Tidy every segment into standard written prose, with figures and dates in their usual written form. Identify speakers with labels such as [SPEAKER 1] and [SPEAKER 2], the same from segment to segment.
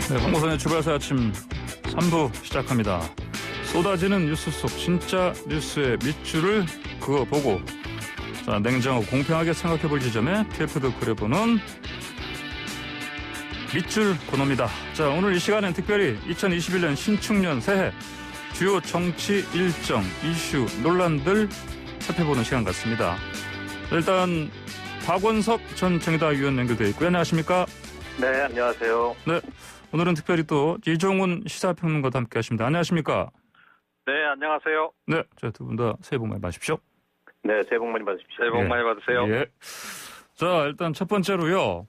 [SPEAKER 1] 네, 황보선의 주발사 아침 3부 시작합니다. 쏟아지는 뉴스 속 진짜 뉴스의 밑줄을 그어보고, 자, 냉정하고 공평하게 생각해볼 지점에 TF도 그려보는 밑줄 코너입니다. 자, 오늘 이 시간엔 특별히 2021년 신축년 새해 주요 정치 일정, 이슈, 논란들 살펴보는 시간 같습니다. 일단 박원석 전 정의당 의원 연결되어 있고요. 안녕하십니까?
[SPEAKER 2] 네, 안녕하세요.
[SPEAKER 1] 네, 오늘은 특별히 또 이종훈 시사평론가도 함께 하십니다. 안녕하십니까?
[SPEAKER 2] 네, 안녕하세요.
[SPEAKER 1] 네, 자, 두 분 다 새해 복 많이 받으십시오.
[SPEAKER 2] 네, 새해 복 많이 받으십시오. 새해 복
[SPEAKER 1] 예.
[SPEAKER 2] 많이 받으세요.
[SPEAKER 1] 예. 자, 일단 첫 번째로요.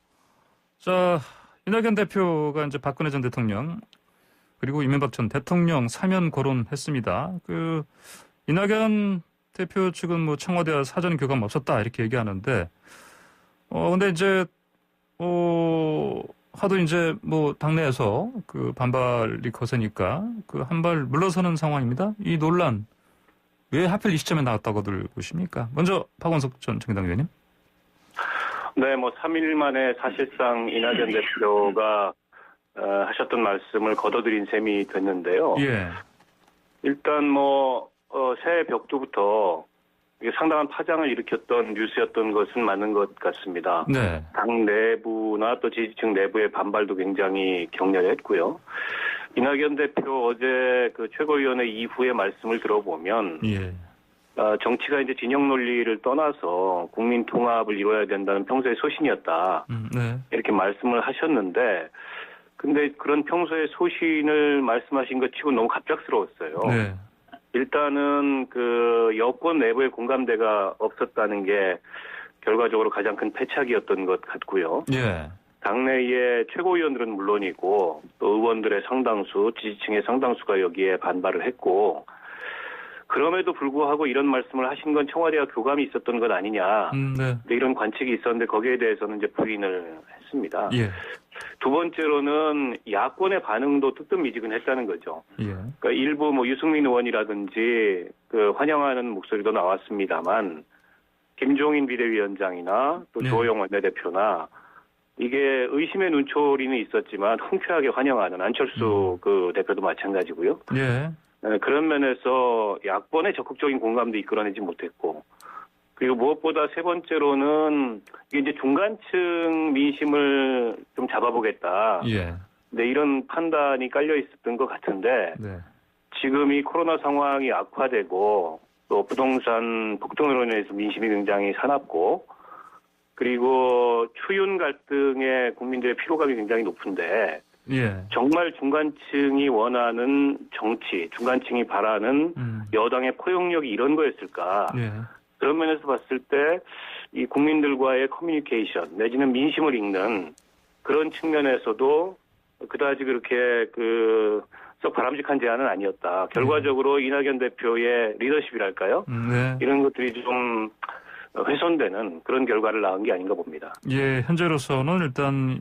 [SPEAKER 1] 자, 이낙연 대표가 이제 박근혜 전 대통령 그리고 이명박 전 대통령 사면 거론했습니다. 이낙연 대표 측은 뭐 청와대와 사전 교감 없었다 이렇게 얘기하는데, 근데 이제 하도 이제 뭐 당내에서 그 반발이 거세니까 그 한 발 물러서는 상황입니다. 이 논란 왜 하필 이 시점에 나왔다고들 보십니까? 먼저 박원석 전 정의당 의원님.
[SPEAKER 2] 네, 뭐 3일 만에 사실상 이낙연 대표가 하셨던 말씀을 거둬들인 셈이 됐는데요.
[SPEAKER 1] 예.
[SPEAKER 2] 일단 뭐 새해 벽두부터 이게 상당한 파장을 일으켰던 뉴스였던 것은 맞는 것 같습니다.
[SPEAKER 1] 네.
[SPEAKER 2] 당 내부나 또 지지층 내부의 반발도 굉장히 격렬했고요. 이낙연 대표 어제 그 최고위원회 이후의 말씀을 들어보면,
[SPEAKER 1] 예.
[SPEAKER 2] 정치가 이제 진영 논리를 떠나서 국민 통합을 이루어야 된다는 평소의 소신이었다.
[SPEAKER 1] 네.
[SPEAKER 2] 이렇게 말씀을 하셨는데, 근데 그런 평소의 소신을 말씀하신 것 치고 너무 갑작스러웠어요.
[SPEAKER 1] 네.
[SPEAKER 2] 일단은 그 여권 내부의 공감대가 없었다는 게 결과적으로 가장 큰 패착이었던 것 같고요.
[SPEAKER 1] 예.
[SPEAKER 2] 당내의 최고위원들은 물론이고 또 의원들의 상당수, 지지층의 상당수가 여기에 반발을 했고, 그럼에도 불구하고 이런 말씀을 하신 건 청와대와 교감이 있었던 것 아니냐.
[SPEAKER 1] 네.
[SPEAKER 2] 이런 관측이 있었는데 거기에 대해서는 이제 부인을 했습니다.
[SPEAKER 1] 예.
[SPEAKER 2] 두 번째로는 야권의 반응도 뜨뜻미지근했다는 거죠.
[SPEAKER 1] 예.
[SPEAKER 2] 그러니까 일부 뭐 유승민 의원이라든지 그 환영하는 목소리도 나왔습니다만, 김종인 비대위원장이나 또
[SPEAKER 1] 네.
[SPEAKER 2] 조호영 원내대표나 이게 의심의 눈초리는 있었지만 흔쾌하게 환영하는 안철수 그 대표도 마찬가지고요.
[SPEAKER 1] 예.
[SPEAKER 2] 그런 면에서 야권의 적극적인 공감도 이끌어내지 못했고, 그리고 무엇보다 세 번째로는 이게 이제 중간층 민심을 좀 잡아보겠다.
[SPEAKER 1] 예.
[SPEAKER 2] 네, 이런 판단이 깔려 있었던 것 같은데,
[SPEAKER 1] 네.
[SPEAKER 2] 지금 이 코로나 상황이 악화되고 또 부동산 폭등으로 인해서 민심이 굉장히 사납고, 그리고 추윤 갈등에 국민들의 피로감이 굉장히 높은데,
[SPEAKER 1] 예.
[SPEAKER 2] 정말 중간층이 원하는 정치, 중간층이 바라는 여당의 포용력이 이런 거였을까?
[SPEAKER 1] 예.
[SPEAKER 2] 그런 면에서 봤을 때 이 국민들과의 커뮤니케이션 내지는 민심을 읽는 그런 측면에서도 그다지 그렇게 썩 바람직한 제안은 아니었다. 결과적으로 이낙연 대표의 리더십이랄까요?
[SPEAKER 1] 네.
[SPEAKER 2] 이런 것들이 좀 훼손되는 그런 결과를 낳은 게 아닌가 봅니다.
[SPEAKER 1] 예, 현재로서는 일단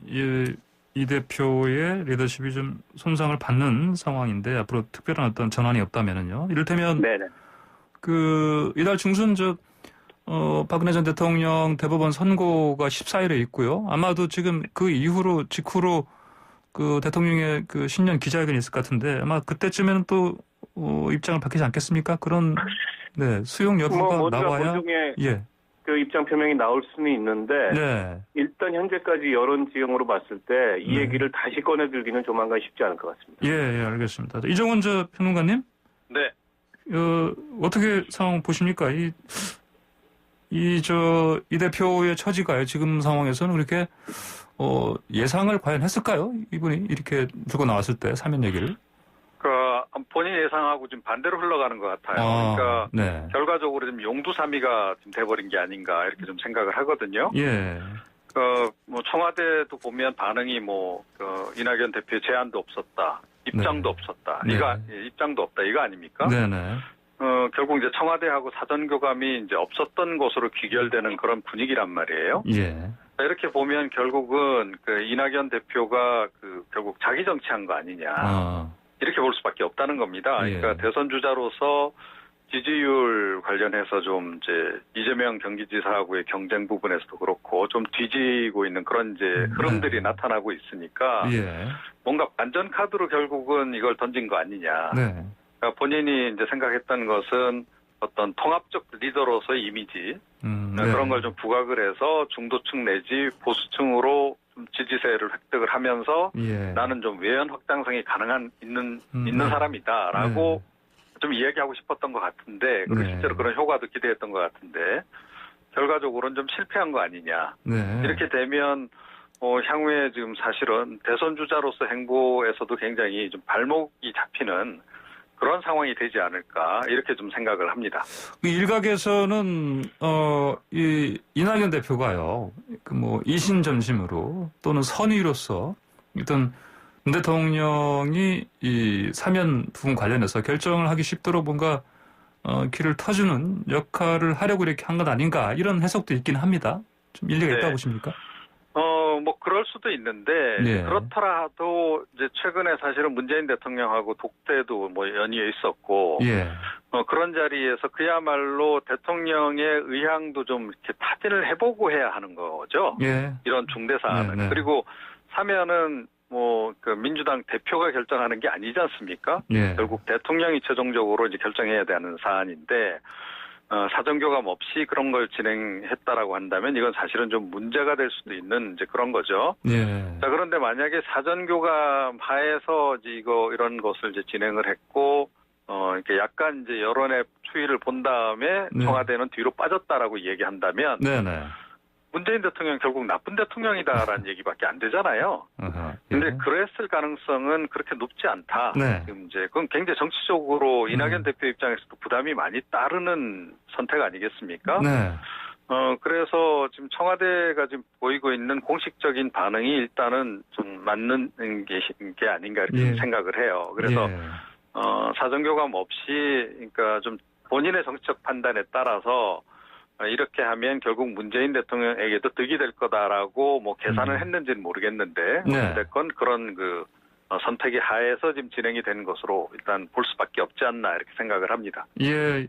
[SPEAKER 1] 이 대표의 리더십이 좀 손상을 받는 상황인데, 앞으로 특별한 어떤 전환이 없다면은요. 이를테면
[SPEAKER 2] 네네.
[SPEAKER 1] 이달 중순 박근혜 전 대통령 대법원 선고가 14일에 있고요. 아마도 지금 그 직후로 그 대통령의 그 신년 기자회견이 있을 것 같은데, 아마 그때쯤에는 또 입장을 밝히지 않겠습니까? 그런 수용 여부가 나와야 예.
[SPEAKER 2] 그 입장 표명이 나올 수는 있는데,
[SPEAKER 1] 네.
[SPEAKER 2] 일단 현재까지 여론 지형으로 봤을 때 이 얘기를 다시 꺼내들기는 조만간 쉽지 않을 것 같습니다.
[SPEAKER 1] 예, 알겠습니다. 이종훈 평론가님,
[SPEAKER 2] 네.
[SPEAKER 1] 어떻게 상황 보십니까? 이 대표의 처지가요, 지금 상황에서는 그렇게, 예상을 과연 했을까요? 이분이 이렇게 들고 나왔을 때, 사면 얘기를?
[SPEAKER 3] 본인 예상하고 좀 반대로 흘러가는 것 같아요. 그러니까,
[SPEAKER 1] 네.
[SPEAKER 3] 결과적으로 좀 용두사미가 좀 돼버린 게 아닌가, 이렇게 좀 생각을 하거든요.
[SPEAKER 1] 예.
[SPEAKER 3] 청와대도 보면 반응이 이낙연 대표의 제안도 없었다. 입장도 없었다.
[SPEAKER 1] 네.
[SPEAKER 3] 입장도 없다. 이거 아닙니까?
[SPEAKER 1] 네네.
[SPEAKER 3] 결국 이제 청와대하고 사전교감이 이제 없었던 것으로 귀결되는 그런 분위기란 말이에요.
[SPEAKER 1] 예.
[SPEAKER 3] 이렇게 보면 결국은 이낙연 대표가 결국 자기 정치한 거 아니냐. 이렇게 볼 수밖에 없다는 겁니다.
[SPEAKER 1] 예.
[SPEAKER 3] 그러니까 대선 주자로서 지지율 관련해서 좀 이제 이재명 경기지사하고의 경쟁 부분에서도 그렇고 좀 뒤지고 있는 그런 이제 흐름들이
[SPEAKER 1] 네.
[SPEAKER 3] 나타나고 있으니까
[SPEAKER 1] 예.
[SPEAKER 3] 뭔가 반전 카드로 결국은 이걸 던진 거 아니냐.
[SPEAKER 1] 네.
[SPEAKER 3] 그러니까 본인이 이제 생각했던 것은 어떤 통합적 리더로서의 이미지
[SPEAKER 1] 네.
[SPEAKER 3] 그런 걸 좀 부각을 해서 중도층 내지 보수층으로 좀 지지세를 획득을 하면서
[SPEAKER 1] 예.
[SPEAKER 3] 나는 좀 외연 확장성이 있는
[SPEAKER 1] 네.
[SPEAKER 3] 사람이다라고 좀 이야기하고 싶었던 것 같은데 그리고
[SPEAKER 1] 네.
[SPEAKER 3] 실제로 그런 효과도 기대했던 것 같은데 결과적으로는 좀 실패한 거 아니냐.
[SPEAKER 1] 네.
[SPEAKER 3] 이렇게 되면 향후에 지금 사실은 대선 주자로서 행보에서도 굉장히 좀 발목이 잡히는 그런 상황이 되지 않을까 이렇게 좀 생각을 합니다.
[SPEAKER 1] 그 일각에서는 이 이낙연 대표가요, 그 뭐 이신점심으로 또는 선의로서 어떤 문 대통령이 이 사면 부분 관련해서 결정을 하기 쉽도록 뭔가 길을 터주는 역할을 하려고 이렇게 한 것 아닌가 이런 해석도 있긴 합니다. 좀 일리가 있다고 보십니까?
[SPEAKER 3] 뭐 그럴 수도 있는데
[SPEAKER 1] 네.
[SPEAKER 3] 그렇더라도 이제 최근에 사실은 문재인 대통령하고 독대도 뭐 연이어 있었고
[SPEAKER 1] 예.
[SPEAKER 3] 그런 자리에서 그야말로 대통령의 의향도 좀 이렇게 타진을 해보고 해야 하는 거죠.
[SPEAKER 1] 예.
[SPEAKER 3] 이런 중대 사안은.
[SPEAKER 1] 네, 네.
[SPEAKER 3] 그리고 사면은 뭐 그 민주당 대표가 결정하는 게 아니지 않습니까?
[SPEAKER 1] 예.
[SPEAKER 3] 결국 대통령이 최종적으로 이제 결정해야 되는 사안인데 사전교감 없이 그런 걸 진행했다라고 한다면 이건 사실은 좀 문제가 될 수도 있는 이제 그런 거죠.
[SPEAKER 1] 예.
[SPEAKER 3] 자, 그런데 만약에 사전교감 하에서 이제 이런 것을 이제 진행을 했고, 이렇게 약간 이제 여론의 추이를 본 다음에
[SPEAKER 1] 네.
[SPEAKER 3] 청와대는 뒤로 빠졌다라고 얘기한다면
[SPEAKER 1] 네네.
[SPEAKER 3] 문재인 대통령 결국 나쁜 대통령이다라는 얘기밖에 안 되잖아요.
[SPEAKER 1] 어허, 예.
[SPEAKER 3] 근데 그랬을 가능성은 그렇게 높지 않다.
[SPEAKER 1] 네.
[SPEAKER 3] 지금 이제 그건 굉장히 정치적으로 이낙연 대표 입장에서도 부담이 많이 따르는 선택 아니겠습니까?
[SPEAKER 1] 네.
[SPEAKER 3] 그래서 지금 청와대가 지금 보이고 있는 공식적인 반응이 일단은 좀 맞는 게 아닌가 이렇게
[SPEAKER 1] 예.
[SPEAKER 3] 생각을 해요. 그래서
[SPEAKER 1] 예.
[SPEAKER 3] 사전교감 없이 그러니까 좀 본인의 정치적 판단에 따라서 이렇게 하면 결국 문재인 대통령에게도 득이 될 거다라고 뭐 계산을 했는지는 모르겠는데
[SPEAKER 1] 네.
[SPEAKER 3] 어쨌건 그런 그 선택이 하에서 지금 진행이 되는 것으로 일단 볼 수밖에 없지 않나 이렇게 생각을 합니다.
[SPEAKER 1] 예,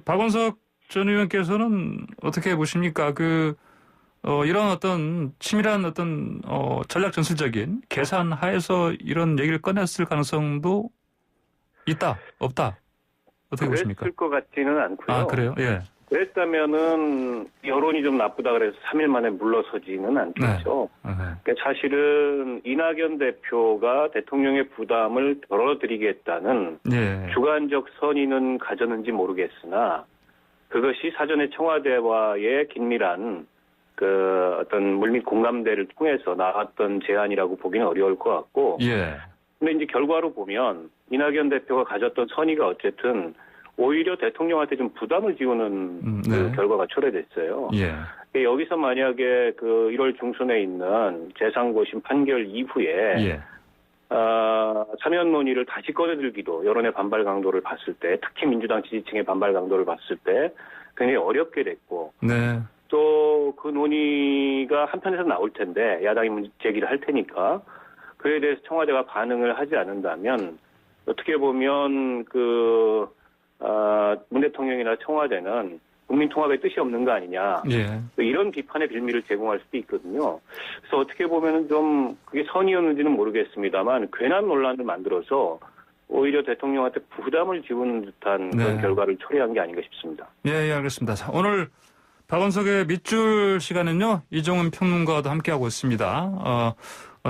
[SPEAKER 1] 박원석 전 의원께서는 어떻게 보십니까? 이런 어떤 치밀한 어떤 전략 전술적인 계산 하에서 이런 얘기를 꺼냈을 가능성도 있다, 없다. 어떻게 보십니까?
[SPEAKER 2] 그랬을 것 같지는 않고요.
[SPEAKER 1] 아, 그래요? 예.
[SPEAKER 2] 그랬다면은 여론이 좀 나쁘다 그래서 3일 만에 물러서지는 않겠죠. 그러니까 사실은 이낙연 대표가 대통령의 부담을 덜어드리겠다는
[SPEAKER 1] 예.
[SPEAKER 2] 주관적 선의는 가졌는지 모르겠으나 그것이 사전에 청와대와의 긴밀한 그 어떤 물밑 공감대를 통해서 나왔던 제안이라고 보기는 어려울 것 같고.
[SPEAKER 1] 예.
[SPEAKER 2] 근데 이제 결과로 보면 이낙연 대표가 가졌던 선의가 어쨌든 오히려 대통령한테 좀 부담을 지우는
[SPEAKER 1] 네.
[SPEAKER 2] 그 결과가 초래됐어요.
[SPEAKER 1] 예.
[SPEAKER 2] 여기서 만약에 그 1월 중순에 있는 재상고심 판결 이후에
[SPEAKER 1] 예.
[SPEAKER 2] 사면 논의를 다시 꺼내들기도 여론의 반발 강도를 봤을 때 특히 민주당 지지층의 반발 강도를 봤을 때 굉장히 어렵게 됐고
[SPEAKER 1] 네.
[SPEAKER 2] 또 그 논의가 한편에서 나올 텐데 야당이 문제 제기를 할 테니까 그에 대해서 청와대가 반응을 하지 않는다면 어떻게 보면 문 대통령이나 청와대는 국민 통합의 뜻이 없는 거 아니냐.
[SPEAKER 1] 예.
[SPEAKER 2] 이런 비판의 빌미를 제공할 수도 있거든요. 그래서 어떻게 보면은 좀 그게 선이었는지는 모르겠습니다만 괜한 논란을 만들어서 오히려 대통령한테 부담을 지우는 듯한 그런
[SPEAKER 1] 네.
[SPEAKER 2] 결과를 초래한 게 아닌가 싶습니다.
[SPEAKER 1] 예, 알겠습니다. 자, 오늘 박원석의 밑줄 시간은요, 이종훈 평론가와도 함께하고 있습니다.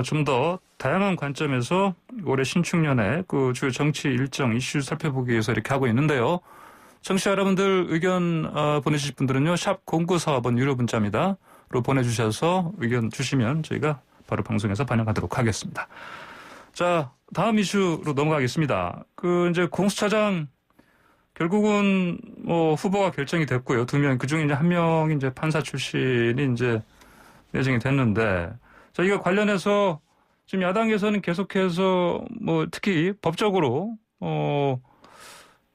[SPEAKER 1] 좀 더 다양한 관점에서 올해 신축년의 그 주요 정치 일정 이슈 살펴보기 위해서 이렇게 하고 있는데요. 청취자 여러분들 의견 보내주실 분들은요. 샵 0945번 유료 문자입니다. 로 보내주셔서 의견 주시면 저희가 바로 방송에서 반영하도록 하겠습니다. 자, 다음 이슈로 넘어가겠습니다. 이제 공수처장 결국은 후보가 결정이 됐고요. 2명, 그중에 이제 1명이 이제 판사 출신이 이제 내정이 됐는데, 자, 이거 관련해서 지금 야당에서는 계속해서 특히 법적으로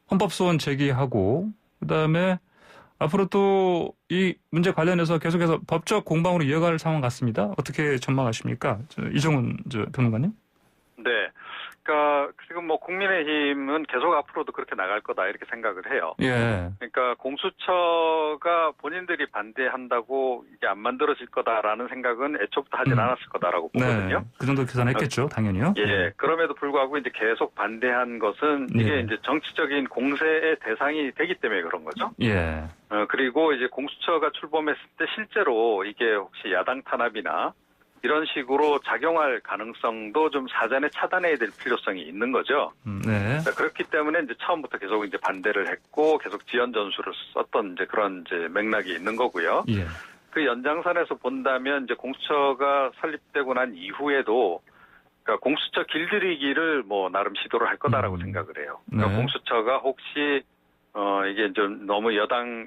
[SPEAKER 1] 헌법소원 제기하고 그다음에 앞으로 또 이 문제 관련해서 계속해서 법적 공방으로 이어갈 상황 같습니다. 어떻게 전망하십니까? 이종훈 평론가님?
[SPEAKER 3] 네. 그러니까 지금 뭐 국민의힘은 계속 앞으로도 그렇게 나갈 거다 이렇게 생각을 해요.
[SPEAKER 1] 예.
[SPEAKER 3] 그러니까 공수처가 본인들이 반대한다고 이게 안 만들어질 거다라는 생각은 애초부터 하진 않았을 거다라고 보거든요.
[SPEAKER 1] 네. 그 정도 계산했겠죠, 당연히요.
[SPEAKER 3] 예. 그럼에도 불구하고 이제 계속 반대한 것은 이게
[SPEAKER 1] 예.
[SPEAKER 3] 이제 정치적인 공세의 대상이 되기 때문에 그런 거죠.
[SPEAKER 1] 예.
[SPEAKER 3] 그리고 이제 공수처가 출범했을 때 실제로 이게 혹시 야당 탄압이나 이런 식으로 작용할 가능성도 좀 사전에 차단해야 될 필요성이 있는 거죠.
[SPEAKER 1] 네.
[SPEAKER 3] 그렇기 때문에 이제 처음부터 계속 이제 반대를 했고 계속 지연 전술을 썼던 이제 그런 이제 맥락이 있는 거고요.
[SPEAKER 1] 예.
[SPEAKER 3] 그 연장선에서 본다면 이제 공수처가 설립되고 난 이후에도 그러니까 공수처 길들이기를 뭐 나름 시도를 할 거다라고 생각을 해요. 그러니까
[SPEAKER 1] 네.
[SPEAKER 3] 공수처가 혹시 이게 좀 너무 여당에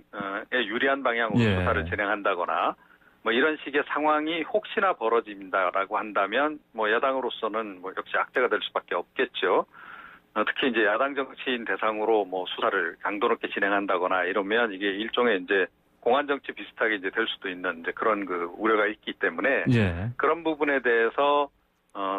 [SPEAKER 3] 유리한 방향으로
[SPEAKER 1] 예.
[SPEAKER 3] 수사를 진행한다거나 뭐 이런 식의 상황이 혹시나 벌어진다라고 한다면 뭐 야당으로서는 뭐 역시 악재가 될 수밖에 없겠죠. 특히 이제 야당 정치인 대상으로 뭐 수사를 강도 높게 진행한다거나 이러면 이게 일종의 이제 공안 정치 비슷하게 이제 될 수도 있는 이제 그런 그 우려가 있기 때문에
[SPEAKER 1] 예.
[SPEAKER 3] 그런 부분에 대해서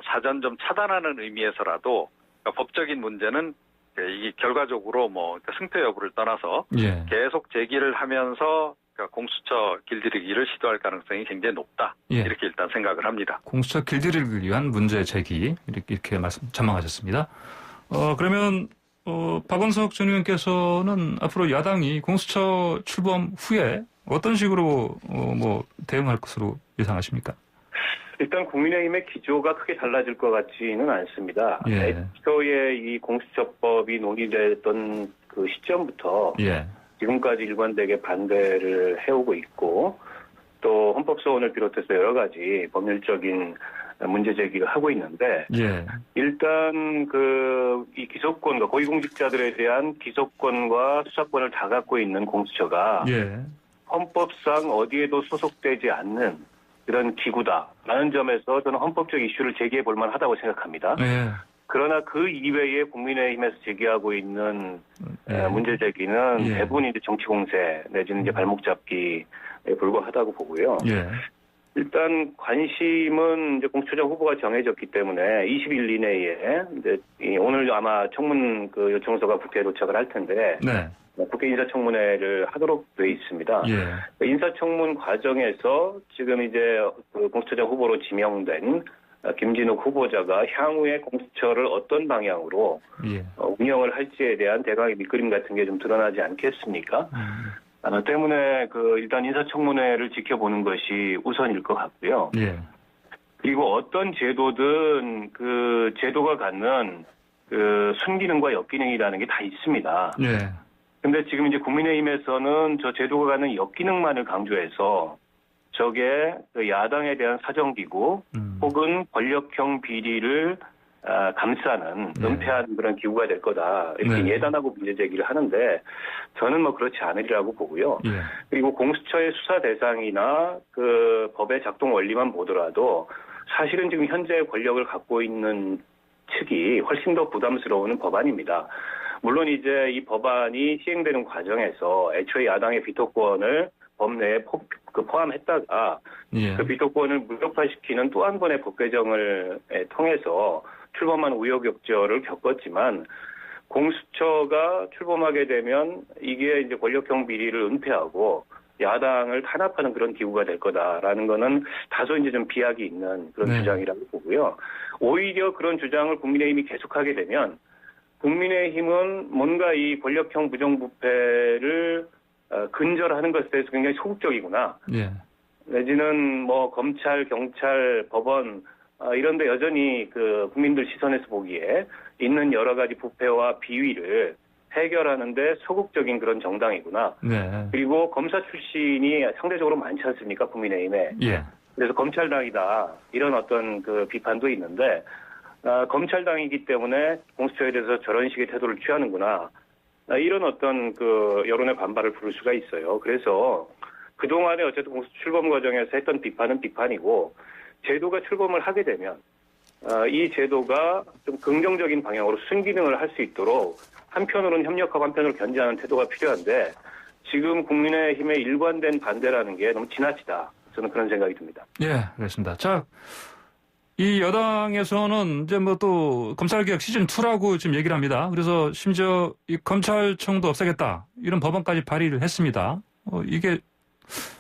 [SPEAKER 3] 사전 좀 차단하는 의미에서라도 그러니까 법적인 문제는 이 결과적으로 뭐 승패 여부를 떠나서
[SPEAKER 1] 예.
[SPEAKER 3] 계속 제기를 하면서 그러니까 공수처 길들이기를 시도할 가능성이 굉장히 높다.
[SPEAKER 1] 예.
[SPEAKER 3] 이렇게 일단 생각을 합니다.
[SPEAKER 1] 공수처 길들이기를 위한 문제 제기 이렇게 전망하셨습니다. 그러면 박원석 전 의원께서는 앞으로 야당이 공수처 출범 후에 어떤 식으로 뭐 대응할 것으로 예상하십니까?
[SPEAKER 2] 일단 국민의힘의 기조가 크게 달라질 것 같지는 않습니다.
[SPEAKER 1] 예.
[SPEAKER 2] 애초에 이 공수처법이 논의됐던 그 시점부터
[SPEAKER 1] 예.
[SPEAKER 2] 지금까지 일관되게 반대를 해오고 있고 또 헌법소원을 비롯해서 여러 가지 법률적인 문제 제기를 하고 있는데
[SPEAKER 1] 예.
[SPEAKER 2] 일단 이 기소권과 고위공직자들에 대한 기소권과 수사권을 다 갖고 있는 공수처가
[SPEAKER 1] 예.
[SPEAKER 2] 헌법상 어디에도 소속되지 않는 그런 기구다라는 점에서 저는 헌법적 이슈를 제기해 볼 만하다고 생각합니다.
[SPEAKER 1] 예.
[SPEAKER 2] 그러나 그 이외에 국민의힘에서 제기하고 있는
[SPEAKER 1] 예.
[SPEAKER 2] 문제 제기는
[SPEAKER 1] 예.
[SPEAKER 2] 대부분 이제 정치 공세 내지는 이제 발목 잡기에 불과하다고 보고요.
[SPEAKER 1] 예.
[SPEAKER 2] 일단 관심은 이제 공수처장 후보가 정해졌기 때문에 20일 이내에 이제 오늘 아마 청문 그 요청서가 국회에 도착을 할 텐데
[SPEAKER 1] 네.
[SPEAKER 2] 국회 인사청문회를 하도록 돼 있습니다.
[SPEAKER 1] 예.
[SPEAKER 2] 인사청문 과정에서 지금 이제 그 공수처장 후보로 지명된 김진욱 후보자가 향후에 공수처를 어떤 방향으로
[SPEAKER 1] 예.
[SPEAKER 2] 운영을 할지에 대한 대강의 밑그림 같은 게 좀 드러나지 않겠습니까? 때문에 일단 인사청문회를 지켜보는 것이 우선일 것 같고요.
[SPEAKER 1] 예.
[SPEAKER 2] 그리고 어떤 제도든 그 제도가 갖는 그 순기능과 역기능이라는 게 다 있습니다.
[SPEAKER 1] 예.
[SPEAKER 2] 근데 지금 이제 국민의힘에서는 저 제도가 갖는 역기능만을 강조해서 저게 그 야당에 대한 사정기구 혹은 권력형 비리를 감싸는 은폐하는 그런 기구가 될 거다 이렇게
[SPEAKER 1] 네.
[SPEAKER 2] 예단하고 문제 제기를 하는데 저는 뭐 그렇지 않으리라고 보고요.
[SPEAKER 1] 예.
[SPEAKER 2] 그리고 공수처의 수사 대상이나 그 법의 작동 원리만 보더라도 사실은 지금 현재 권력을 갖고 있는 측이 훨씬 더 부담스러운 법안입니다. 물론 이제 이 법안이 시행되는 과정에서 애초에 야당의 비토권을 법 내에 포함했다가
[SPEAKER 1] 예.
[SPEAKER 2] 그 비토권을 무력화시키는 또 한 번의 법 개정을 통해서 출범한 우여곡절을 겪었지만 공수처가 출범하게 되면 이게 이제 권력형 비리를 은폐하고 야당을 탄압하는 그런 기구가 될 거다라는 거는 다소 이제 좀 비약이 있는 그런
[SPEAKER 1] 네.
[SPEAKER 2] 주장이라고 보고요. 오히려 그런 주장을 국민의힘이 계속하게 되면 국민의힘은 뭔가 이 권력형 부정부패를 근절하는 것에 대해서 굉장히 소극적이구나.
[SPEAKER 1] 예.
[SPEAKER 2] 내지는 뭐 검찰, 경찰, 법원 이런데 여전히 그 국민들 시선에서 보기에 있는 여러 가지 부패와 비위를 해결하는데 소극적인 그런 정당이구나.
[SPEAKER 1] 네.
[SPEAKER 2] 그리고 검사 출신이 상대적으로 많지 않습니까, 국민의힘에.
[SPEAKER 1] 예.
[SPEAKER 2] 그래서 검찰당이다 이런 어떤 그 비판도 있는데 검찰당이기 때문에 공수처에 대해서 저런 식의 태도를 취하는구나. 이런 어떤 그 여론의 반발을 부를 수가 있어요. 그래서 그동안에 어쨌든 공수처 출범 과정에서 했던 비판은 비판이고 제도가 출범을 하게 되면 이 제도가 좀 긍정적인 방향으로 순기능을 할 수 있도록 한편으로는 협력하고 한편으로 견제하는 태도가 필요한데 지금 국민의힘의 일관된 반대라는 게 너무 지나치다. 저는 그런 생각이 듭니다.
[SPEAKER 1] 예, 그렇습니다. 자, 이 여당에서는 이제 뭐 또 검찰개혁 시즌2라고 지금 얘기를 합니다. 그래서 심지어 이 검찰청도 없애겠다. 이런 법안까지 발의를 했습니다. 이게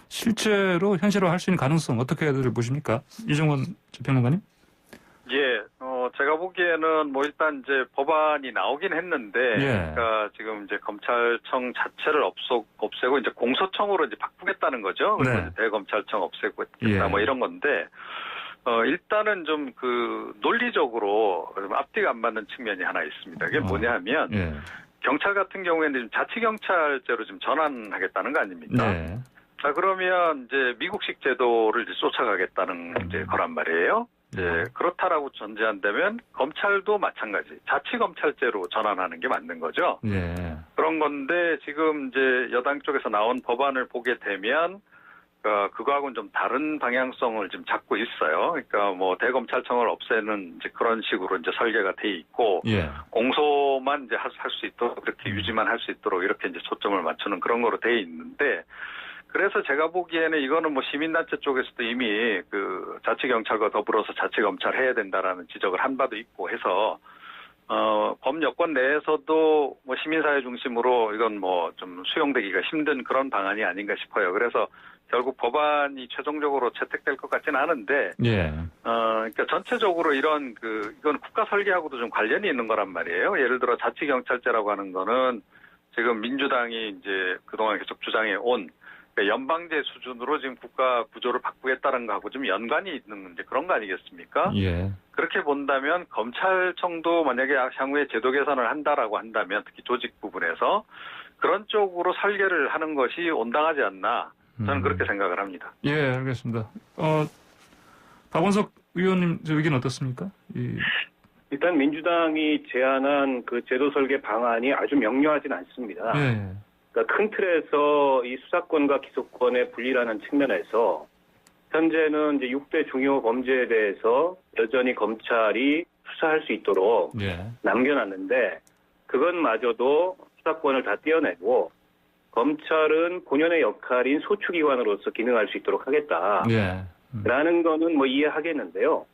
[SPEAKER 1] 실제로 현실화 할 수 있는 가능성 어떻게들 보십니까? 이종원 평론가님?
[SPEAKER 3] 예, 제가 보기에는 뭐 일단 이제 법안이 나오긴 했는데,
[SPEAKER 1] 예.
[SPEAKER 3] 그러니까 지금 이제 검찰청 자체를 없애고 이제 공소청으로 이제 바꾸겠다는 거죠. 그래서
[SPEAKER 1] 네.
[SPEAKER 3] 대검찰청 없애겠다
[SPEAKER 1] 예.
[SPEAKER 3] 뭐 이런 건데, 일단은 좀 논리적으로 좀 앞뒤가 안 맞는 측면이 하나 있습니다. 그게 뭐냐 하면,
[SPEAKER 1] 예.
[SPEAKER 3] 경찰 같은 경우에는 지금 자치경찰제로 좀 전환하겠다는 거 아닙니까?
[SPEAKER 1] 네.
[SPEAKER 3] 자, 그러면 이제 미국식 제도를 이제 쫓아가겠다는 이제 거란 말이에요. 예, 그렇다라고 전제한다면 검찰도 마찬가지 자치검찰제로 전환하는 게 맞는 거죠.
[SPEAKER 1] 예.
[SPEAKER 3] 그런 건데 지금 이제 여당 쪽에서 나온 법안을 보게 되면 그거하고는 좀 다른 방향성을 지금 잡고 있어요. 그러니까 뭐 대검찰청을 없애는 이제 그런 식으로 이제 설계가 돼 있고
[SPEAKER 1] 예.
[SPEAKER 3] 공소만 이제 할 수 있도록 그렇게 유지만 할 수 있도록 이렇게 이제 초점을 맞추는 그런 거로 돼 있는데. 그래서 제가 보기에는 이거는 뭐 시민단체 쪽에서도 이미 자치경찰과 더불어서 자치검찰 해야 된다라는 지적을 한 바도 있고 해서, 범여권 내에서도 뭐 시민사회 중심으로 이건 뭐 좀 수용되기가 힘든 그런 방안이 아닌가 싶어요. 그래서 결국 법안이 최종적으로 채택될 것 같지는 않은데,
[SPEAKER 1] 예.
[SPEAKER 3] 그러니까 전체적으로 이건 국가 설계하고도 좀 관련이 있는 거란 말이에요. 예를 들어 자치경찰제라고 하는 거는 지금 민주당이 이제 그동안 계속 주장해 온 연방제 수준으로 지금 국가 구조를 바꾸겠다는 거하고 좀 연관이 있는 이제 그런 거 아니겠습니까?
[SPEAKER 1] 예.
[SPEAKER 3] 그렇게 본다면 검찰청도 만약에 향후에 제도 개선을 한다라고 한다면 특히 조직 부분에서 그런 쪽으로 설계를 하는 것이 온당하지 않나 저는 그렇게 생각을 합니다.
[SPEAKER 1] 예, 알겠습니다. 박원석 의원님 의견 어떻습니까?
[SPEAKER 2] 일단 민주당이 제안한 그 제도 설계 방안이 아주 명료하진 않습니다.
[SPEAKER 1] 예.
[SPEAKER 2] 그러니까 큰 틀에서 이 수사권과 기소권의 분리라는 측면에서 현재는 이제 6대 중요 범죄에 대해서 여전히 검찰이 수사할 수 있도록
[SPEAKER 1] 예.
[SPEAKER 2] 남겨놨는데 그것마저도 수사권을 다 떼어내고 검찰은 본연의 역할인 소추기관으로서 기능할 수 있도록 하겠다.
[SPEAKER 1] 예.
[SPEAKER 2] 라는 거는 뭐 이해하겠는데요.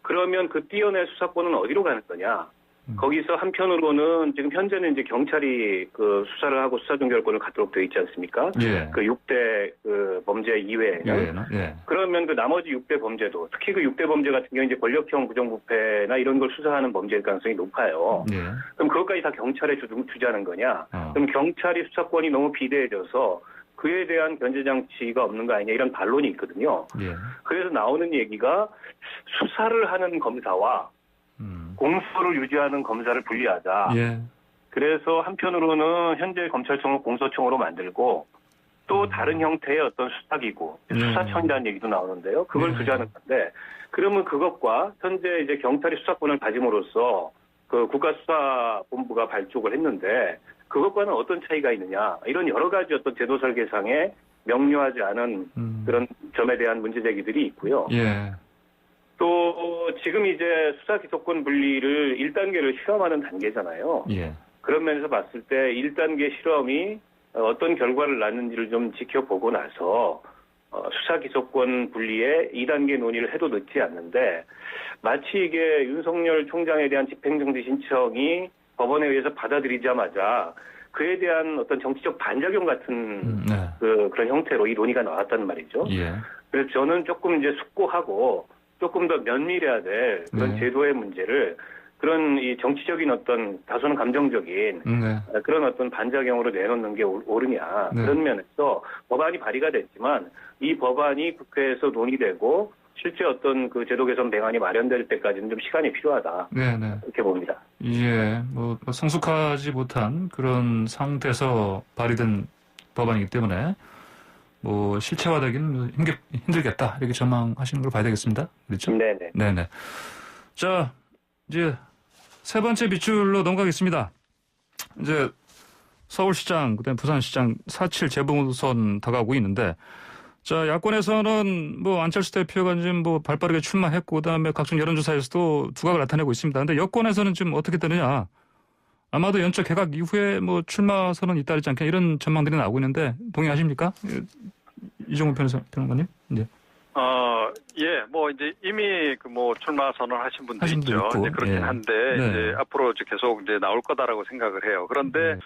[SPEAKER 2] 그러면 그 떼어낼 수사권은 어디로 가는 거냐? 거기서 한편으로는 지금 현재는 이제 경찰이 그 수사를 하고 수사 종결권을 갖도록 되어 있지 않습니까?
[SPEAKER 1] 예.
[SPEAKER 2] 그 6대 그 범죄 이외에는.
[SPEAKER 1] 예.
[SPEAKER 2] 그러면 그 나머지 6대 범죄도 특히 그 6대 범죄 같은 경우 이제 권력형 부정부패나 이런 걸 수사하는 범죄일 가능성이 높아요.
[SPEAKER 1] 예.
[SPEAKER 2] 그럼 그것까지 다 경찰에 주자는 거냐? 그럼 경찰이 수사권이 너무 비대해져서 그에 대한 견제 장치가 없는 거 아니냐 이런 반론이 있거든요.
[SPEAKER 1] 예.
[SPEAKER 2] 그래서 나오는 얘기가 수사를 하는 검사와 공소를 유지하는 검사를 분리하자.
[SPEAKER 1] 예.
[SPEAKER 2] 그래서 한편으로는 현재 검찰청을 공소청으로 만들고 또 다른 형태의 어떤 수사기구, 수사청이라는 얘기도 나오는데요. 그걸 두자는 건데 그러면 그것과 현재 이제 경찰이 수사권을 가짐으로써 그 국가수사본부가 발족을 했는데 그것과는 어떤 차이가 있느냐 이런 여러 가지 어떤 제도 설계상에 명료하지 않은 그런 점에 대한 문제 제기들이 있고요.
[SPEAKER 1] 예.
[SPEAKER 2] 또 지금 이제 수사 기소권 분리를 1단계를 실험하는 단계잖아요.
[SPEAKER 1] 예.
[SPEAKER 2] 그런 면에서 봤을 때 1단계 실험이 어떤 결과를 낳는지를 좀 지켜보고 나서 수사 기소권 분리에 2단계 논의를 해도 늦지 않는데 마치 이게 윤석열 총장에 대한 집행정지 신청이 법원에 의해서 받아들이자마자 그에 대한 어떤 정치적 반작용 같은 그런 형태로 이 논의가 나왔단 말이죠.
[SPEAKER 1] 예.
[SPEAKER 2] 그래서 저는 조금 이제 숙고하고 조금 더 면밀해야 될 그런 제도의 문제를 그런 이 정치적인 어떤 다소는 감정적인 그런 어떤 반작용으로 내놓는 게 옳으냐 그런 면에서 법안이 발의가 됐지만 이 법안이 국회에서 논의되고 실제 어떤 그 제도 개선 방안이 마련될 때까지는 좀 시간이 필요하다. 그렇게 봅니다.
[SPEAKER 1] 예, 뭐 성숙하지 못한 그런 상태에서 발의된 법안이기 때문에 뭐 실체화되기는 힘들겠다 이렇게 전망하시는 걸 봐야 되겠습니다. 그렇죠? 네네. 자, 이제 세 번째 빗줄로 넘어가겠습니다. 이제 서울시장, 그다음에 부산시장 4.7 재보선 다가오고 있는데, 자, 야권에서는 뭐 안철수 대표가 지금 뭐 발빠르게 출마했고, 그다음에 각종 여론조사에서도 두각을 나타내고 있습니다. 근데 여권에서는 지금 어떻게 되느냐? 아마도 연초 개각 이후에 뭐 출마 선언이 잇따르지 않겠냐 이런 전망들이 나오고 있는데 동의하십니까? 이종훈 변호사님? 네.
[SPEAKER 3] 예, 뭐 이제 이미 그 뭐 출마 선언하신 분도
[SPEAKER 1] 하신 분도
[SPEAKER 3] 있죠.
[SPEAKER 1] 있고,
[SPEAKER 3] 이제 그렇긴
[SPEAKER 1] 예.
[SPEAKER 3] 한데
[SPEAKER 1] 네.
[SPEAKER 3] 이제 앞으로 이제 계속 이제 나올 거다라고 생각을 해요. 그런데
[SPEAKER 1] 네.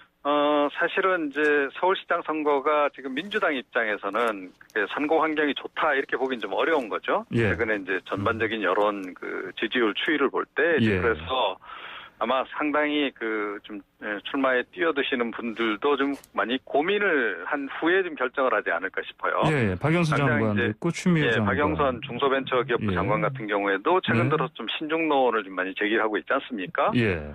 [SPEAKER 3] 사실은 이제 서울시장 선거가 지금 민주당 입장에서는 선거 환경이 좋다 이렇게 보긴 좀 어려운 거죠.
[SPEAKER 1] 예.
[SPEAKER 3] 최근에 이제 전반적인 여론 그 지지율 추이를 볼 때
[SPEAKER 1] 예.
[SPEAKER 3] 그래서 아마 상당히 그 좀 출마에 뛰어드시는 분들도 좀 많이 고민을 한 후에 좀 결정을 하지 않을까 싶어요.
[SPEAKER 1] 예, 박영수
[SPEAKER 3] 당장
[SPEAKER 1] 장관도
[SPEAKER 3] 이제,
[SPEAKER 1] 있고 추미애
[SPEAKER 3] 예,
[SPEAKER 1] 장관.
[SPEAKER 3] 박영선 중소벤처기업부
[SPEAKER 1] 예.
[SPEAKER 3] 장관 같은 경우에도 최근
[SPEAKER 1] 네.
[SPEAKER 3] 들어서 좀 신중론을 좀 많이 제기하고 있지 않습니까?
[SPEAKER 1] 예.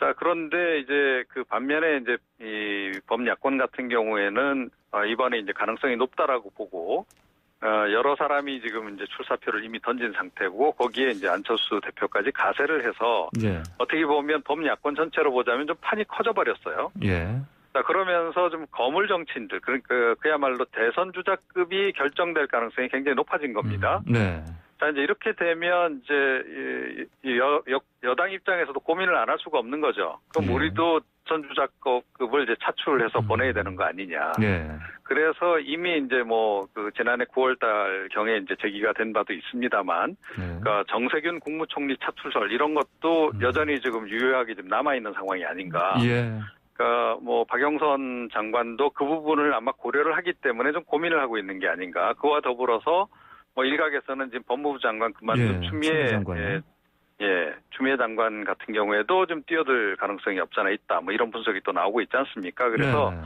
[SPEAKER 3] 자, 그런데 이제 그 반면에 이제 이 범야권 같은 경우에는 이번에 이제 가능성이 높다라고 보고 여러 사람이 지금 이제 출사표를 이미 던진 상태고 거기에 이제 안철수 대표까지 가세를 해서
[SPEAKER 1] 예.
[SPEAKER 3] 어떻게 보면 범야권 전체로 보자면 좀 판이 커져버렸어요.
[SPEAKER 1] 예.
[SPEAKER 3] 자, 그러면서 좀 거물 정치인들, 그러니까 그야말로 대선 주자급이 결정될 가능성이 굉장히 높아진 겁니다.
[SPEAKER 1] 네.
[SPEAKER 3] 자, 이제 이렇게 되면 이제 여당 입장에서도 고민을 안 할 수가 없는 거죠. 그럼
[SPEAKER 1] 예.
[SPEAKER 3] 우리도 선주자급을 이제 차출해서 보내야 되는 거 아니냐.
[SPEAKER 1] 예.
[SPEAKER 3] 그래서 이미 이제 뭐 그 지난해 9월달 경에 이제 제기가 된 바도 있습니다만,
[SPEAKER 1] 네.
[SPEAKER 3] 그러니까 정세균 국무총리 차출설 이런 것도 여전히 지금 유효하게 좀 남아 있는 상황이 아닌가.
[SPEAKER 1] 예.
[SPEAKER 3] 그러니까 뭐 박영선 장관도 그 부분을 아마 고려를 하기 때문에 좀 고민을 하고 있는 게 아닌가. 그와 더불어서 뭐 일각에서는 지금 법무부 장관 그만둔
[SPEAKER 1] 예,
[SPEAKER 3] 추미애
[SPEAKER 1] 장관이요.
[SPEAKER 3] 추미애 장관 같은 경우에도 좀 뛰어들 가능성이 없잖아 있다. 뭐 이런 분석이 또 나오고 있지 않습니까? 그래서
[SPEAKER 1] 네.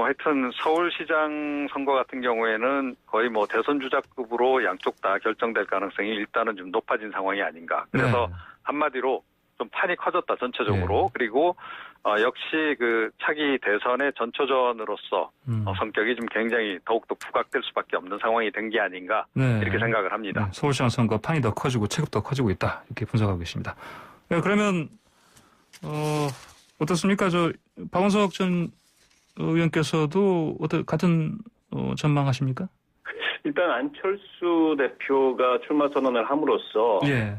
[SPEAKER 3] 하여튼 서울시장 선거 같은 경우에는 거의 뭐 대선 주자급으로 양쪽 다 결정될 가능성이 일단은 좀 높아진 상황이 아닌가. 그래서
[SPEAKER 1] 네.
[SPEAKER 3] 한마디로 좀 판이 커졌다 전체적으로.
[SPEAKER 1] 네.
[SPEAKER 3] 그리고 역시 그 차기 대선의 전초전으로서 성격이 좀 굉장히 더욱더 부각될 수밖에 없는 상황이 된 게 아닌가
[SPEAKER 1] 네.
[SPEAKER 3] 이렇게 생각을 합니다.
[SPEAKER 1] 네, 서울시장 선거 판이 더 커지고 체급도 커지고 있다 이렇게 분석하고 계십니다. 네, 그러면 어떻습니까? 저 박원석 전 의원께서도 같은 전망하십니까?
[SPEAKER 2] 일단 안철수 대표가 출마 선언을 함으로써
[SPEAKER 1] 예.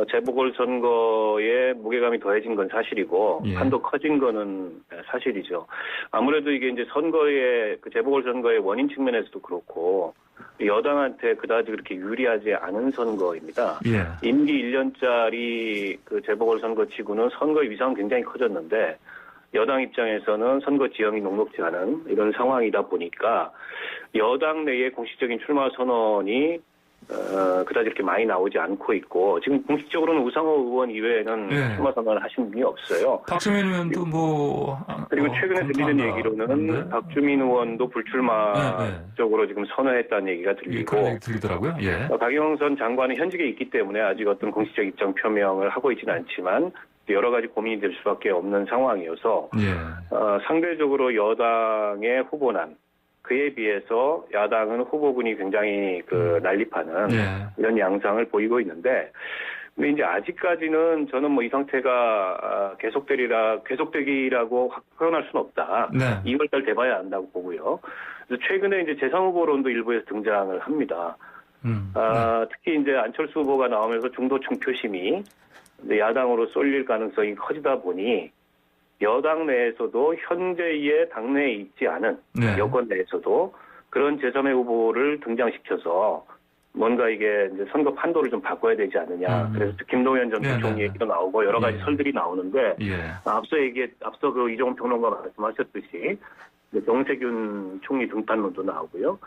[SPEAKER 2] 재보궐선거에 무게감이 더해진 건 사실이고
[SPEAKER 1] 예.
[SPEAKER 2] 한도 커진 거는 사실이죠. 아무래도 이게 이제 선거의 그 재보궐선거의 원인 측면에서도 그렇고 여당한테 그다지 그렇게 유리하지 않은 선거입니다.
[SPEAKER 1] 예.
[SPEAKER 2] 임기 1년짜리 그 재보궐선거 치고는 선거의 위상은 굉장히 커졌는데 여당 입장에서는 선거 지형이 녹록지 않은 이런 상황이다 보니까 여당 내에 공식적인 출마 선언이 그다지 이렇게 많이 나오지 않고 있고 지금 공식적으로는 우상호 의원 이외에는
[SPEAKER 1] 네.
[SPEAKER 2] 출마 선언을 하신 분이 없어요.
[SPEAKER 1] 박주민 의원도
[SPEAKER 2] 그리고 최근에 들리는 얘기로는
[SPEAKER 1] 네.
[SPEAKER 2] 박주민 의원도 불출마
[SPEAKER 1] 네.
[SPEAKER 2] 쪽으로 지금 선언했다는 얘기가
[SPEAKER 1] 예,
[SPEAKER 2] 들리고
[SPEAKER 1] 그런 얘기 들리더라고요. 예.
[SPEAKER 2] 박영선 장관은 현직에 있기 때문에 아직 어떤 공식적 입장 표명을 하고 있지는 않지만 여러 가지 고민이 될 수밖에 없는 상황이어서
[SPEAKER 1] 예.
[SPEAKER 2] 상대적으로 여당의 후보난 그에 비해서 야당은 후보군이 굉장히 난립하는
[SPEAKER 1] 예.
[SPEAKER 2] 이런 양상을 보이고 있는데 근데 이제 아직까지는 저는 뭐 이 상태가 계속되기라고 표현할 수는 없다.
[SPEAKER 1] 네.
[SPEAKER 2] 2월달 돼봐야 안다고 보고요. 그래서 최근에 이제 재선 후보론도 일부에서 등장을 합니다.
[SPEAKER 1] 네.
[SPEAKER 2] 특히 이제 안철수 후보가 나오면서 중도층 표심이 야당으로 쏠릴 가능성이 커지다 보니 여당 내에서도 현재의 당내에 있지 않은
[SPEAKER 1] 네.
[SPEAKER 2] 여권 내에서도 그런 제3의 후보를 등장시켜서 뭔가 이게 이제 선거 판도를 좀 바꿔야 되지 않느냐. 그래서 김동연 전
[SPEAKER 1] 네,
[SPEAKER 2] 부총리
[SPEAKER 1] 네,
[SPEAKER 2] 얘기도 나오고 여러 가지
[SPEAKER 1] 예.
[SPEAKER 2] 설들이 나오는데
[SPEAKER 1] 예.
[SPEAKER 2] 앞서 그 이종훈 평론가 말씀하셨듯이 정세균 총리 등판론도 나오고요.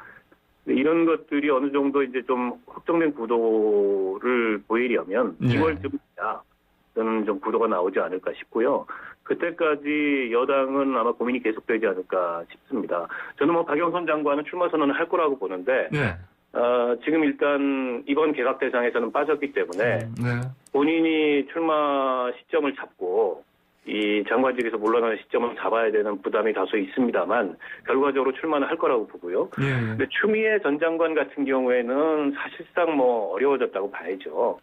[SPEAKER 2] 이런 것들이 어느 정도 이제 좀 확정된 구도를 보이려면
[SPEAKER 1] 예.
[SPEAKER 2] 2월쯤이야 저는 좀 구도가 나오지 않을까 싶고요. 그때까지 여당은 아마 고민이 계속되지 않을까 싶습니다. 저는 뭐 박영선 장관은 출마 선언을 할 거라고 보는데
[SPEAKER 1] 네.
[SPEAKER 2] 지금 일단 이번 개각 대상에서는 빠졌기 때문에
[SPEAKER 1] 네.
[SPEAKER 2] 본인이 출마 시점을 잡고 이 장관직에서 물러나는 시점을 잡아야 되는 부담이 다소 있습니다만 결과적으로 출마는 할 거라고 보고요.
[SPEAKER 1] 예.
[SPEAKER 2] 근데 추미애 전 장관 같은 경우에는 사실상 뭐 어려워졌다고 봐야죠.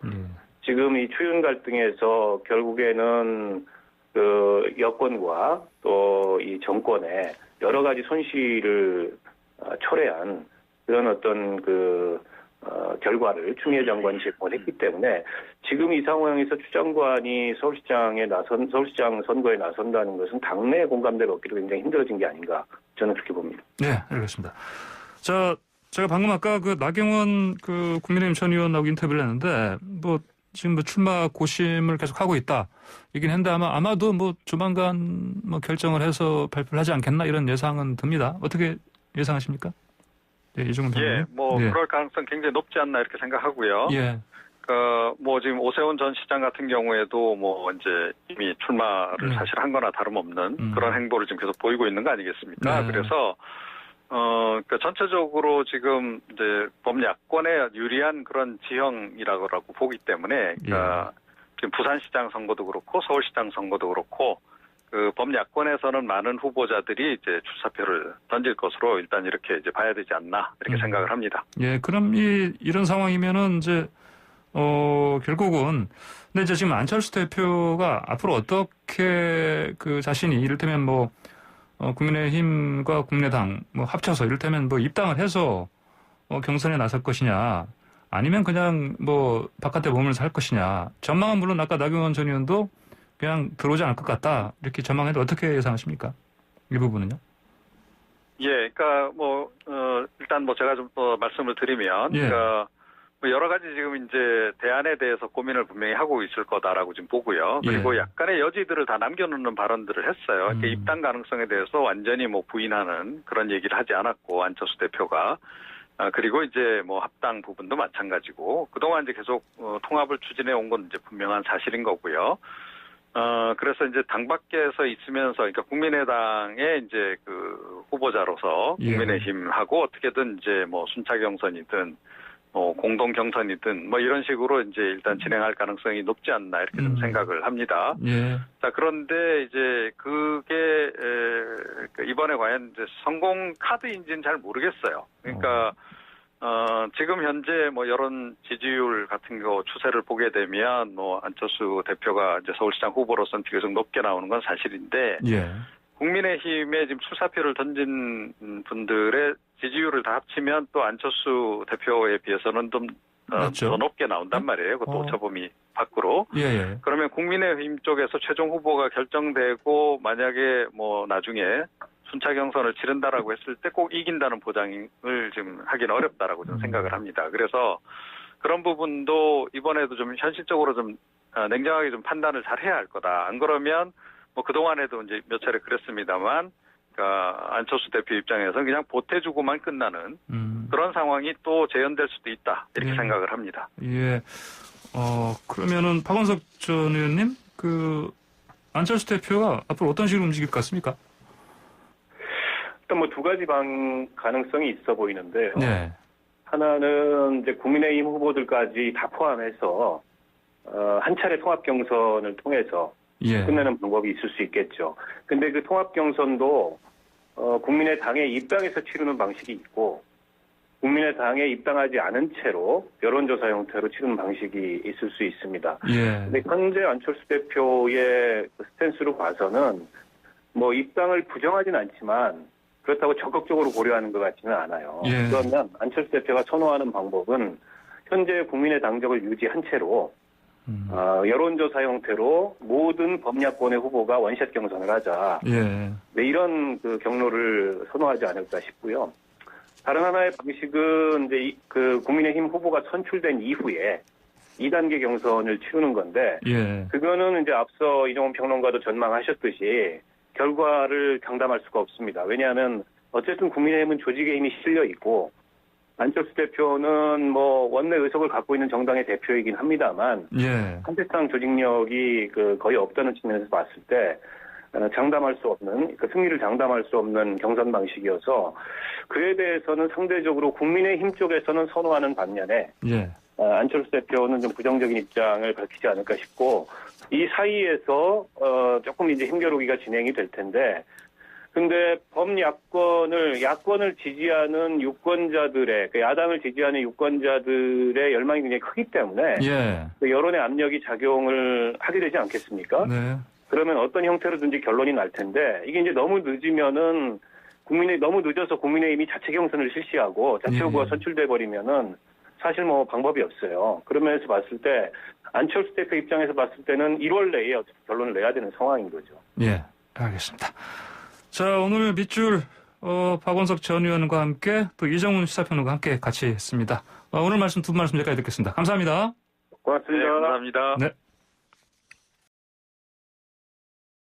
[SPEAKER 2] 지금 이 추윤 갈등에서 결국에는 그 여권과 또 이 정권에 여러 가지 손실을 초래한 그런 어떤 결과를 추미애 장관이 제공했기 때문에 지금 이 상황에서 추 장관이 서울시장 선거에 나선다는 것은 당내 공감대가 없기로 굉장히 힘들어진 게 아닌가 저는 그렇게 봅니다.
[SPEAKER 1] 네, 알겠습니다. 자, 제가 방금 아까 그 나경원 그 국민의힘 전 의원하고 인터뷰를 했는데 뭐 지금 뭐 출마 고심을 계속 하고 있다 얘기는 했는데 아마도 뭐 조만간 뭐 결정을 해서 발표를 하지 않겠나 이런 예상은 듭니다. 어떻게 예상하십니까? 네, 이종훈
[SPEAKER 3] 예,
[SPEAKER 1] 변호사님.
[SPEAKER 3] 뭐
[SPEAKER 1] 예.
[SPEAKER 3] 그럴 가능성 굉장히 높지 않나 이렇게 생각하고요.
[SPEAKER 1] 예.
[SPEAKER 3] 뭐 지금 오세훈 전 시장 같은 경우에도 뭐 이제 이미 출마를 사실 한 거나 다름없는 그런 행보를 지금 계속 보이고 있는 거 아니겠습니까?
[SPEAKER 1] 네.
[SPEAKER 3] 그래서 그러니까 전체적으로 지금 이제 범야권에 유리한 그런 지형이라고 보기 때문에 그러니까 지금 부산시장 선거도 그렇고 서울시장 선거도 그렇고 그 범야권에서는 많은 후보자들이 이제 출사표를 던질 것으로 일단 이렇게 이제 봐야 되지 않나 이렇게 생각을 합니다.
[SPEAKER 1] 예, 그럼 이런 상황이면은 이제 결국은 근데 이제 지금 안철수 대표가 앞으로 어떻게 그 자신이 이를테면 뭐 국민의힘과 국민의당 뭐 합쳐서 이를테면 뭐 입당을 해서 경선에 나설 것이냐 아니면 그냥 뭐 바깥에 머물면서 할 것이냐 전망은 물론 아까 나경원 전 의원도 그냥 들어오지 않을 것 같다 이렇게 전망해도 어떻게 예상하십니까? 이 부분은요?
[SPEAKER 3] 예, 그러니까 뭐 일단 뭐 제가 좀 더 말씀을 드리면,
[SPEAKER 1] 예.
[SPEAKER 3] 그러니까 뭐 여러 가지 지금 이제 대안에 대해서 고민을 분명히 하고 있을 거다라고 지금 보고요. 그리고
[SPEAKER 1] 예.
[SPEAKER 3] 약간의 여지들을 다 남겨놓는 발언들을 했어요. 그러니까 입당 가능성에 대해서 완전히 뭐 부인하는 그런 얘기를 하지 않았고 안철수 대표가. 그리고 이제 뭐 합당 부분도 마찬가지고 그동안 이제 계속 통합을 추진해 온 건 이제 분명한 사실인 거고요. 그래서 이제 당 밖에서 있으면서, 그러니까 국민의당의 이제 그 후보자로서
[SPEAKER 1] 예.
[SPEAKER 3] 국민의힘하고 어떻게든 이제 뭐 순차 경선이든 공동 경선이든 뭐 이런 식으로 이제 일단 진행할 가능성이 높지 않나 이렇게 좀 생각을 합니다.
[SPEAKER 1] 예.
[SPEAKER 3] 자, 그런데 이제 그게 이번에 과연 이제 성공 카드인지는 잘 모르겠어요. 그러니까 지금 현재 뭐 여론 지지율 같은 거 추세를 보게 되면 뭐 안철수 대표가 이제 서울시장 후보로서는 비교적 높게 나오는 건 사실인데
[SPEAKER 1] 예.
[SPEAKER 3] 국민의힘에 지금 출사표를 던진 분들의 지지율을 다 합치면 또 안철수 대표에 비해서는 좀 더 높게 나온단 말이에요. 그것도 오차범위 밖으로.
[SPEAKER 1] 예.
[SPEAKER 3] 그러면 국민의힘 쪽에서 최종 후보가 결정되고 만약에 뭐 나중에 순차 경선을 치른다라고 했을 때 꼭 이긴다는 보장을 지금 하기는 어렵다라고 저는 생각을 합니다. 그래서 그런 부분도 이번에도 좀 현실적으로 좀 냉정하게 좀 판단을 잘 해야 할 거다. 안 그러면 뭐 그동안에도 이제 몇 차례 그랬습니다만, 그러니까 안철수 대표 입장에서는 그냥 보태주고만 끝나는 그런 상황이 또 재현될 수도 있다. 이렇게 생각을 합니다.
[SPEAKER 1] 예. 그러면은 박원석 전 의원님, 그 안철수 대표가 앞으로 어떤 식으로 움직일 것 같습니까?
[SPEAKER 2] 일단 뭐 두 가지 가능성이 있어 보이는데요.
[SPEAKER 1] 네.
[SPEAKER 2] 하나는 이제 국민의힘 후보들까지 다 포함해서 한 차례 통합 경선을 통해서
[SPEAKER 1] 예.
[SPEAKER 2] 끝내는 방법이 있을 수 있겠죠. 근데 그 통합 경선도 국민의당에 입당해서 치르는 방식이 있고 국민의당에 입당하지 않은 채로 여론조사 형태로 치르는 방식이 있을 수 있습니다.
[SPEAKER 1] 예.
[SPEAKER 2] 근데 현재 안철수 대표의 스탠스로 봐서는 뭐 입당을 부정하진 않지만 그렇다고 적극적으로 고려하는 것 같지는 않아요.
[SPEAKER 1] 예.
[SPEAKER 2] 그러면 안철수 대표가 선호하는 방법은 현재 국민의 당적을 유지한 채로 여론조사 형태로 모든 범야권의 후보가 원샷 경선을 하자.
[SPEAKER 1] 예.
[SPEAKER 2] 네, 이런 그 경로를 선호하지 않을까 싶고요. 다른 하나의 방식은 이제 그 국민의힘 후보가 선출된 이후에 2단계 경선을 치르는 건데,
[SPEAKER 1] 예.
[SPEAKER 2] 그거는 이제 앞서 이종훈 평론가도 전망하셨듯이 결과를 장담할 수가 없습니다. 왜냐하면 어쨌든 국민의힘은 조직의 힘이 실려 있고 안철수 대표는 뭐 원내 의석을 갖고 있는 정당의 대표이긴 합니다만
[SPEAKER 1] 예.
[SPEAKER 2] 한태상 조직력이 거의 없다는 측면에서 봤을 때 장담할 수 없는, 승리를 장담할 수 없는 경선 방식이어서 그에 대해서는 상대적으로 국민의힘 쪽에서는 선호하는 반면에
[SPEAKER 1] 예.
[SPEAKER 2] 안철수 대표는 좀 부정적인 입장을 밝히지 않을까 싶고 이 사이에서 조금 이제 힘겨루기가 진행이 될 텐데, 근데 야권을 지지하는 유권자들의, 야당을 지지하는 유권자들의 열망이 굉장히 크기 때문에
[SPEAKER 1] 예.
[SPEAKER 2] 여론의 압력이 작용을 하게 되지 않겠습니까?
[SPEAKER 1] 네.
[SPEAKER 2] 그러면 어떤 형태로든지 결론이 날 텐데 이게 이제 너무 늦으면은 너무 늦어서 국민의힘이 자체 경선을 실시하고 자체 후보가 선출돼 버리면은 사실 뭐 방법이 없어요. 그런 면에서 봤을 때 안철수 대표 입장에서 봤을 때는 1월 내에 어떻게 결론을 내야 되는 상황인 거죠.
[SPEAKER 1] 예. 알겠습니다. 자, 오늘 밑줄 박원석 전 의원과 함께 또 이정훈 시사평론가 함께 같이 했습니다. 오늘 말씀 두 분 말씀 여기까지 듣겠습니다. 감사합니다.
[SPEAKER 2] 고맙습니다.
[SPEAKER 3] 네, 감사합니다.
[SPEAKER 1] 네.